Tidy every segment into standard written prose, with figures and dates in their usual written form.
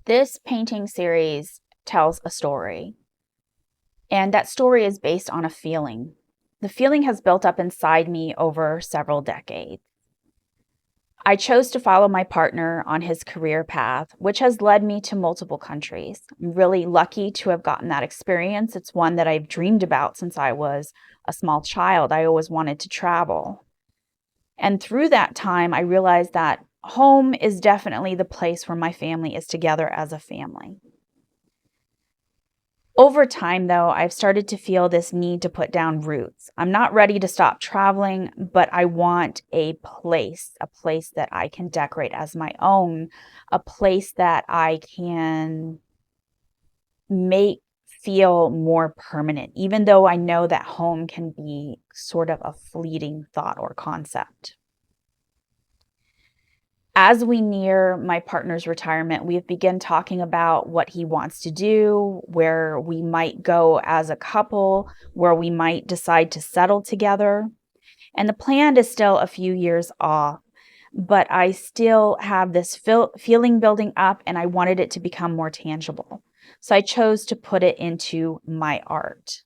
This painting series tells a story, and that story is based on a feeling. The feeling has built up inside me over several decades. I chose to follow my partner on his career path, which has led me to multiple countries. I'm really lucky to have gotten that experience. It's one that I've dreamed about since I was a small child. I always wanted to travel. And through that time, I realized that home is definitely the place where my family is together as a family. Over time, though, I've started to feel this need to put down roots. I'm not ready to stop traveling, but I want a place that I can decorate as my own, a place that I can make feel more permanent, even though I know that home can be sort of a fleeting thought or concept. As we near my partner's retirement, we have begun talking about what he wants to do, where we might go as a couple, where we might decide to settle together. And the plan is still a few years off, but I still have this feeling building up, and I wanted it to become more tangible. So I chose to put it into my art.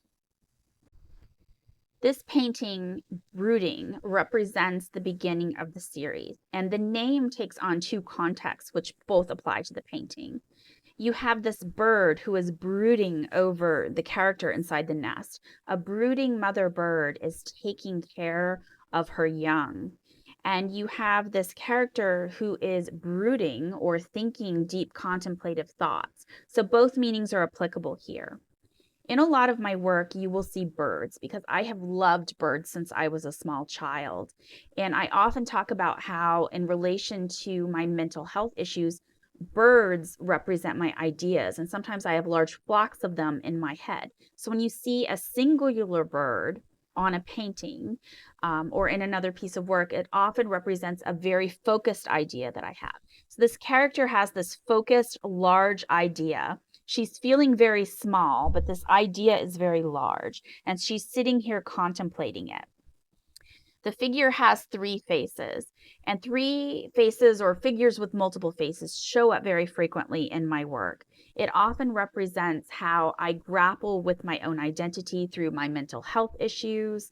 This painting, Brooding, represents the beginning of the series, and the name takes on two contexts which both apply to the painting. You have this bird who is brooding over the character inside the nest. A brooding mother bird is taking care of her young. And you have this character who is brooding or thinking deep contemplative thoughts. So both meanings are applicable here. In a lot of my work, you will see birds because I have loved birds since I was a small child. And I often talk about how, in relation to my mental health issues, birds represent my ideas. And sometimes I have large flocks of them in my head. So when you see a singular bird on a painting or in another piece of work, it often represents a very focused idea that I have. So this character has this focused, large idea. She's feeling very small, but this idea is very large, and she's sitting here contemplating it. The figure has three faces, and three faces or figures with multiple faces show up very frequently in my work. It often represents how I grapple with my own identity through my mental health issues,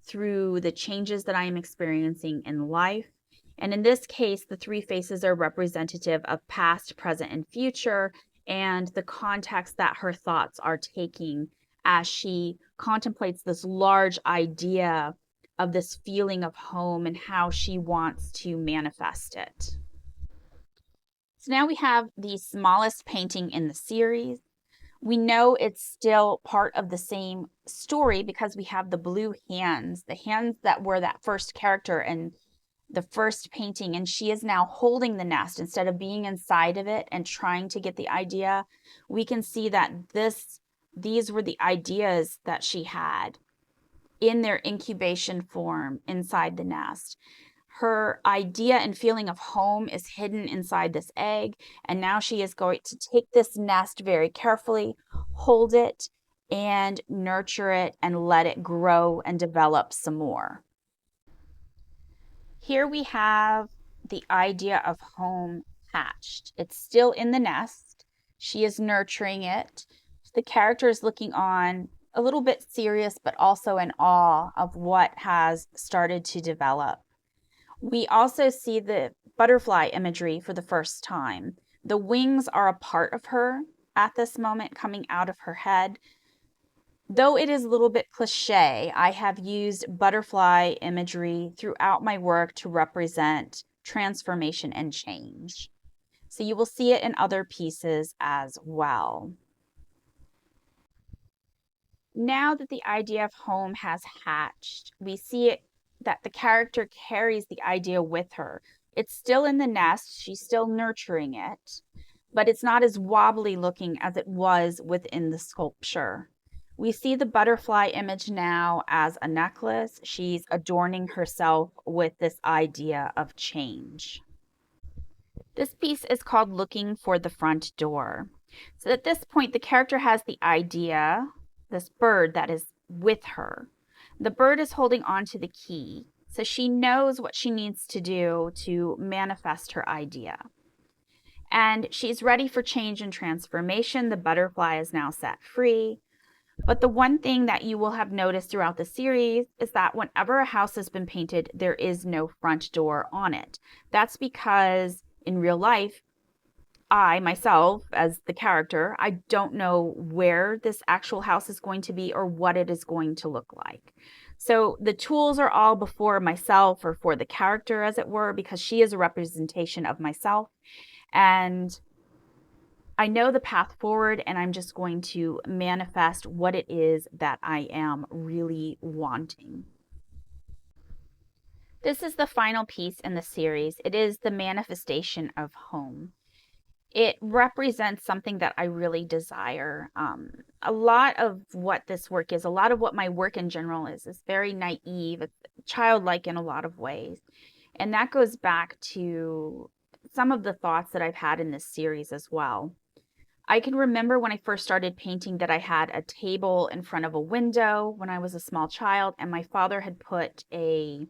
through the changes that I am experiencing in life. And in this case, the three faces are representative of past, present, and future, and the context that her thoughts are taking as she contemplates this large idea of this feeling of home and how she wants to manifest it. So now we have the smallest painting in the series. We know it's still part of the same story because we have the blue hands, the hands that were that first character in the first painting, and she is now holding the nest instead of being inside of it and trying to get the idea. We can see that these were the ideas that she had in their incubation form inside the nest. Her idea and feeling of home is hidden inside this egg, and now she is going to take this nest very carefully, hold it, and nurture it and let it grow and develop some more. Here we have the idea of home hatched. It's still in the nest. She is nurturing it. The character is looking on, a little bit serious, but also in awe of what has started to develop. We also see the butterfly imagery for the first time. The wings are a part of her at this moment, coming out of her head. Though it is a little bit cliche, I have used butterfly imagery throughout my work to represent transformation and change. So you will see it in other pieces as well. Now that the idea of home has hatched, we see it that the character carries the idea with her. It's still in the nest, she's still nurturing it, but it's not as wobbly looking as it was within the sculpture. We see the butterfly image now as a necklace. She's adorning herself with this idea of change. This piece is called Looking for the Front Door. So at this point, the character has the idea, this bird that is with her. The bird is holding on to the key, so she knows what she needs to do to manifest her idea. And she's ready for change and transformation. The butterfly is now set free. But the one thing that you will have noticed throughout the series is that whenever a house has been painted, there is no front door on it. That's because in real life, I, myself, as the character, I don't know where this actual house is going to be or what it is going to look like. So the tools are all before myself, or for the character, as it were, because she is a representation of myself. And I know the path forward, and I'm just going to manifest what it is that I am really wanting. This is the final piece in the series. It is the manifestation of home. It represents something that I really desire. A lot of what this work is, a lot of what my work in general is very naive, it's childlike in a lot of ways. And that goes back to some of the thoughts that I've had in this series as well. I can remember when I first started painting that I had a table in front of a window when I was a small child, and my father had put a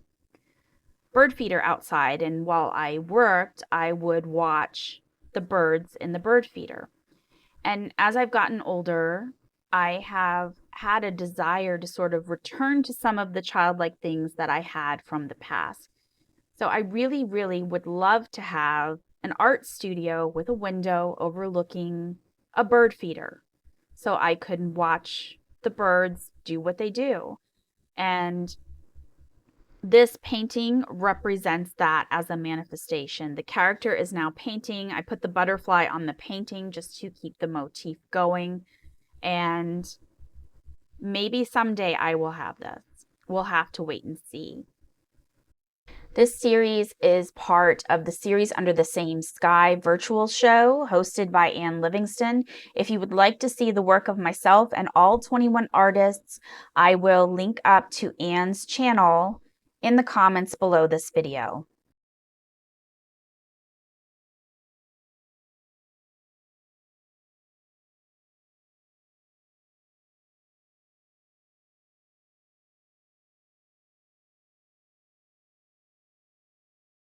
bird feeder outside. And while I worked, I would watch the birds in the bird feeder. And as I've gotten older, I have had a desire to sort of return to some of the childlike things that I had from the past. So I really, really would love to have an art studio with a window overlooking a bird feeder so I could watch the birds do what they do. And this painting represents that as a manifestation. The character is now painting. I put the butterfly on the painting just to keep the motif going. And maybe someday I will have this. We'll have to wait and see. This series is part of the Series Under the Same Sky virtual show hosted by Anne Livingston. If you would like to see the work of myself and all 21 artists, I will link up to Anne's channel in the comments below this video.